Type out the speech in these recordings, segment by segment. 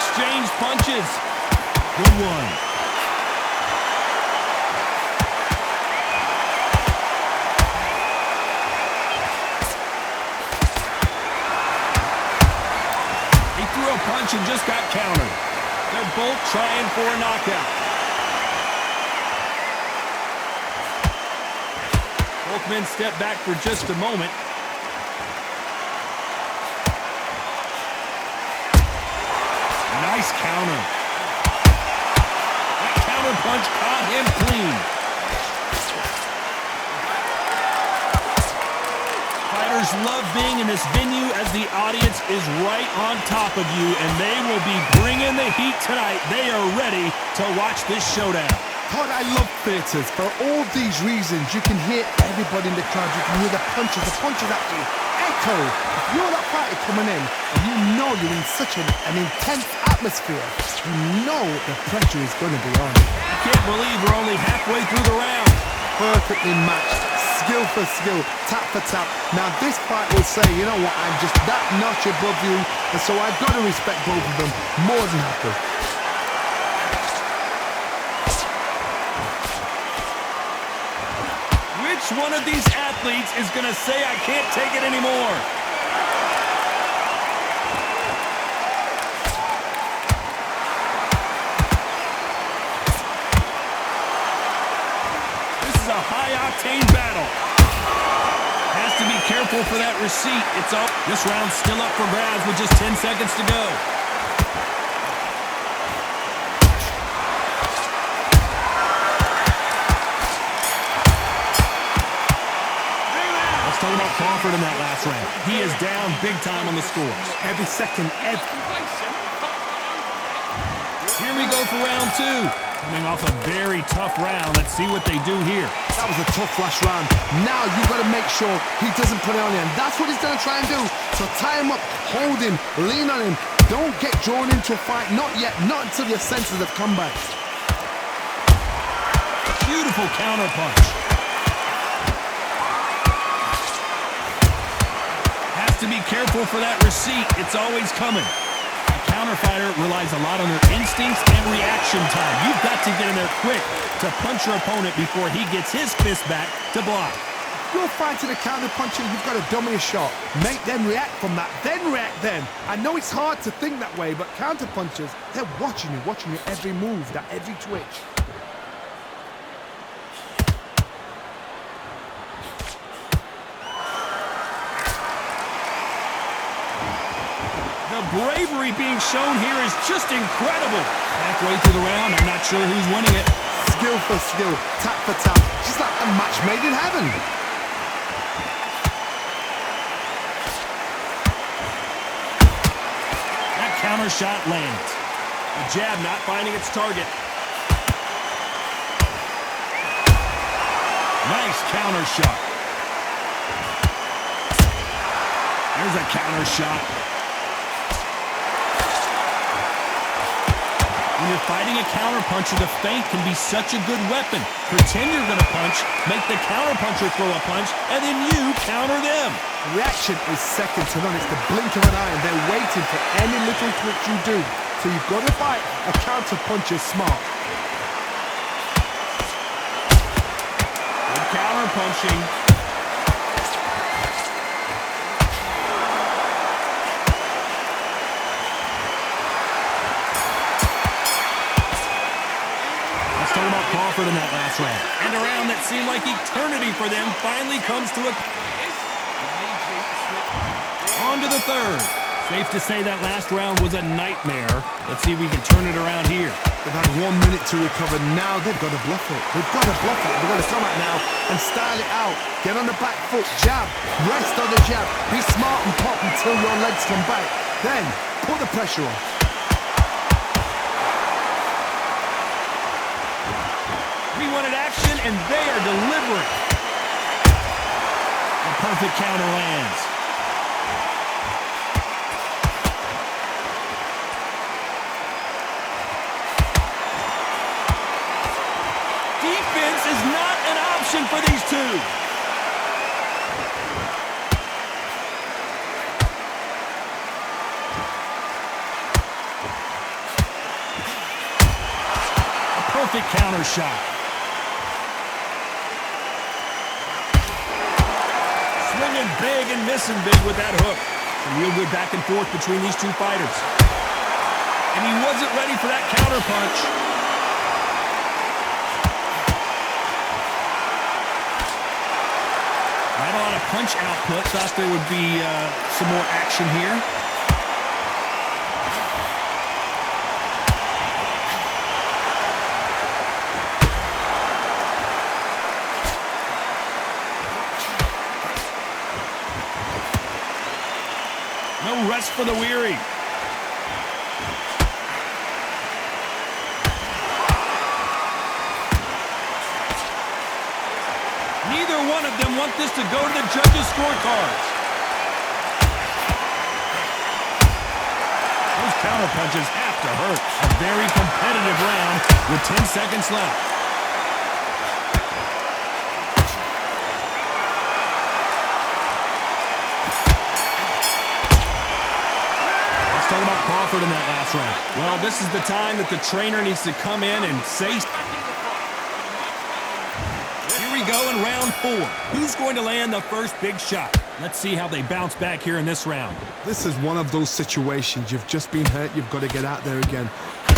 exchange punches. Good one. He threw a punch and just got countered. They're both trying for a knockout. Both men step back for just a moment. Nice counter. That counter punch caught him clean. Fighters love being in this venue as the audience is right on top of you, and they will be bringing the heat tonight. They are ready to watch this showdown. Todd, I love theatres. For all these reasons, you can hear everybody in the crowd. You can hear the punches actually echo. If you're that fighter coming in and you know you're in such an intense atmosphere, you know the pressure is going to be on. I can't believe we're only halfway through the round. Perfectly matched, skill for skill, tap for tap. Now this fight will say, you know what, I'm just that notch above you, and so I've got to respect both of them more than happy. Which one of these athletes is going to say, I can't take it anymore? This is a high-octane battle. Has to be careful for that receipt. It's up. This round's still up for grabs with just 10 seconds to go. Talking about Crawford in that last round. He is down big time on the scores. Every second, Here we go for round two. Coming off a very tough round. Let's see what they do here. That was a tough last round. Now you've got to make sure he doesn't put it on you. And that's what he's going to try and do. So tie him up, hold him, lean on him. Don't get drawn into a fight. Not yet. Not until your senses have come back. Beautiful counter punch. To be careful for that receipt. It's always coming. A counter fighter relies a lot on their instincts and reaction time. You've got to get in there quick to punch your opponent before he gets his fist back to block. You're fighting a counter puncher, you've got to dummy a shot. Make them react from that, then react then. I know it's hard to think that way, but counter punchers, they're watching you every move, that every twitch. The bravery being shown here is just incredible. Halfway through the round, I'm not sure who's winning it. Skill for skill, tap for tap, just like a match made in heaven. That counter shot lands. The jab not finding its target. Nice counter shot. There's a counter shot. When you're fighting a counterpuncher, the feint can be such a good weapon. Pretend you're going to punch, make the counterpuncher throw a punch, and then you counter them. Reaction is second to none. It's the blink of an eye, and they're waiting for any little twitch you do. So you've got to fight a counterpuncher smart. Good counterpunching. Talking about Crawford in that last round. And a round that seemed like eternity for them finally comes to a... On to the third. Safe to say that last round was a nightmare. Let's see if we can turn it around here. They've had 1 minute to recover. Now they've got to bluff it. They've got to bluff it. They've got to come out now and style it out. Get on the back foot, jab, rest on the jab. Be smart and pop until your legs come back. Then put the pressure on. We wanted action, and they are delivering. A perfect counter lands. Defense is not an option for these two. perfect counter shot. Swinging big and missing big with that hook. Some real good back and forth between these two fighters. And he wasn't ready for that counter punch. Not a lot of punch output. Thought there would be some more action here. No rest for the weary. Neither one of them want this to go to the judges' scorecards. Those counter punches have to hurt. A very competitive round with 10 seconds left. Talk about Crawford in that last round. Well, this is the time that the trainer needs to come in and say... Here we go in round 4. Who's going to land the first big shot? Let's see how they bounce back here in this round. This is one of those situations. You've just been hurt. You've got to get out there again.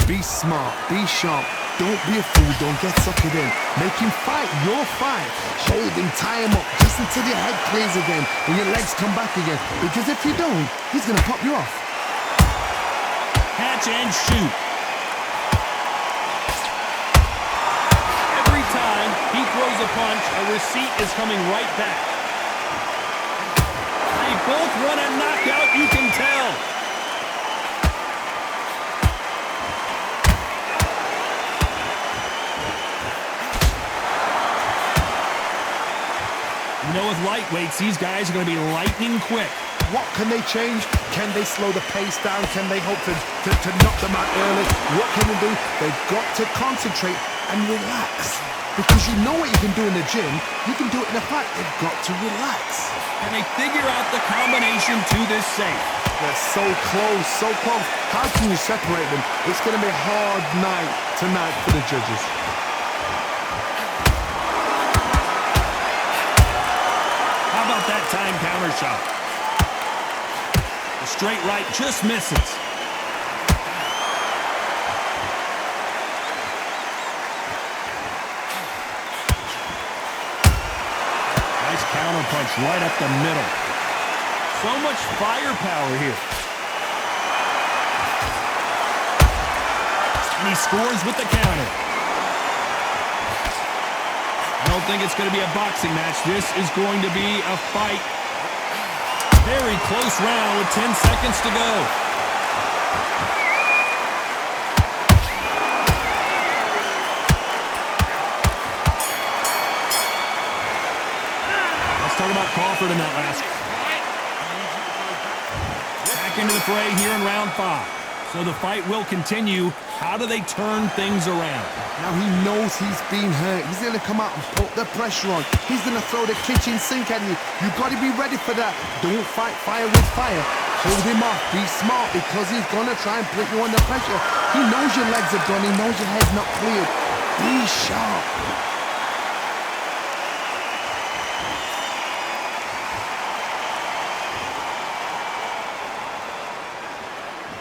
Be smart. Be sharp. Don't be a fool. Don't get suckered in. Make him fight your fight. Hold him. Tie him up just until your head clears again and your legs come back again. Because if you don't, he's going to pop you off. Catch and shoot. Every time he throws a punch, a receipt is coming right back. They both want a knockout, you can tell. You know, with lightweights, these guys are going to be lightning quick. What can they change? Can they slow the pace down? Can they hope to knock them out early? What can they do? They've got to concentrate and relax. Because you know what you can do in the gym. You can do it in a fight. They've got to relax. And they figure out the combination to this safe. They're so close, so close. How can you separate them? It's going to be a hard night tonight for the judges. How about that time counter shot? The straight right just misses. Nice counter punch right up the middle. So much firepower here. And he scores with the counter. I don't think it's going to be a boxing match. This is going to be a fight. Very close round with 10 seconds to go. Let's talk about Crawford in that last. Back into the fray here in round 5. So the fight will continue. How do they turn things around? Now he knows he's been hurt. He's going to come out and put the pressure on. He's going to throw the kitchen sink at you. You've got to be ready for that. Don't fight fire with fire. Hold him off. Be smart because he's going to try and put you under pressure. He knows your legs are done. He knows your head's not cleared. Be sharp.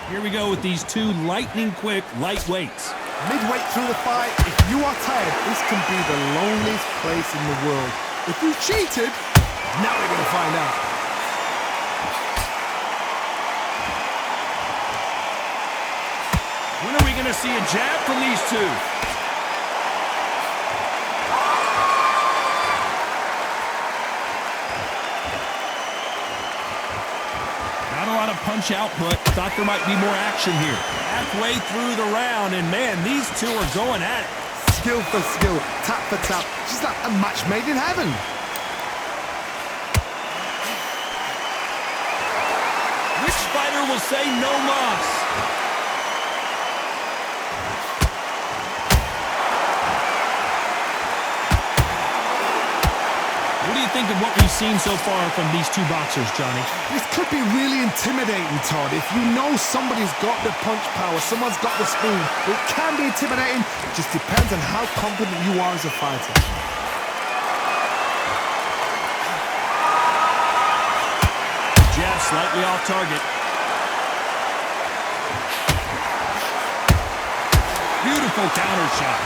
Here we go with these two lightning-quick lightweights. Midway through the fight, if you are tired, this can be the loneliest place in the world. If you cheated, now we're going to find out. When are we going to see a jab from these two? Not a lot of punch output. Thought there might be more action here. Halfway through the round, and man, these two are going at it. Skill for skill, tap for tap, just like a match made in heaven. Which fighter will say no mas? What do you think of what we've seen so far from these two boxers, Johnny? This could be really intimidating, Todd. If you know somebody's got the punch power, someone's got the speed, it can be intimidating. It just depends on how confident you are as a fighter. Jab slightly off target. Beautiful counter shot.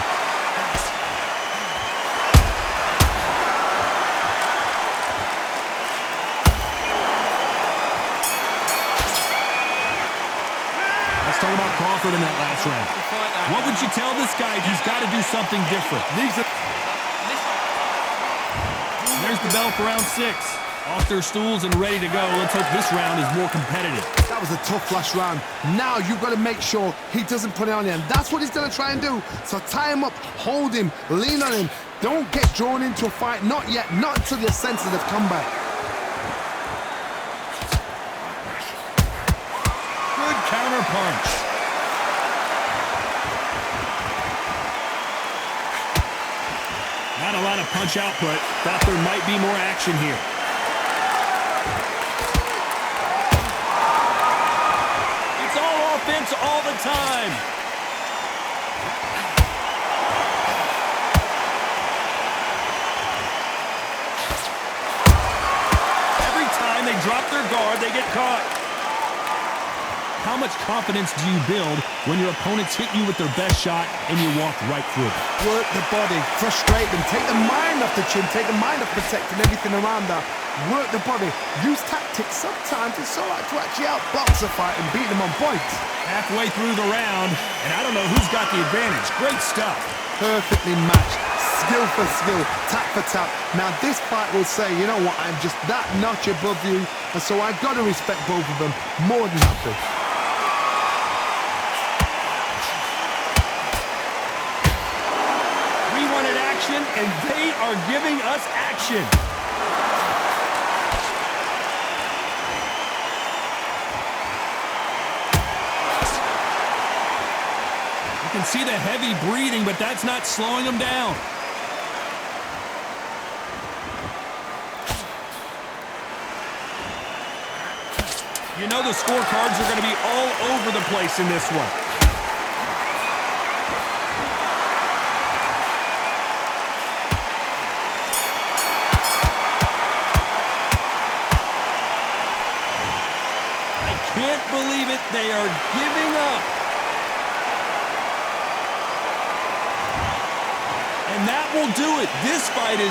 Let's talk about Crawford in that last round. What would you tell this guy? He's got to do something different. There's the bell for round 6. Off their stools and ready to go. Let's hope this round is more competitive. That was a tough last round. Now you've got to make sure he doesn't put it on you. And that's what he's going to try and do. So tie him up, hold him, lean on him. Don't get drawn into a fight. Not yet. Not until your senses have come back. Good counter punch. Not a lot of punch output. Thought there might be more action here. It's all offense all the time. Every time they drop their guard, they get caught. How much confidence do you build when your opponents hit you with their best shot and you walk right through it? Work the body, frustrate them, take the mind off the chin, take the mind off protecting everything around that. Work the body, use tactics. Sometimes it's all right to actually outbox a fight and beat them on points. Halfway through the round, and I don't know who's got the advantage. Great stuff. Perfectly matched, skill for skill, tap for tap. Now this fight will say, you know what, I'm just that notch above you, and so I've got to respect both of them more than happy. And they are giving us action. You can see the heavy breathing, but that's not slowing them down. You know the scorecards are going to be all over the place in this one. Can't believe it. They are giving up. And that will do it. This fight is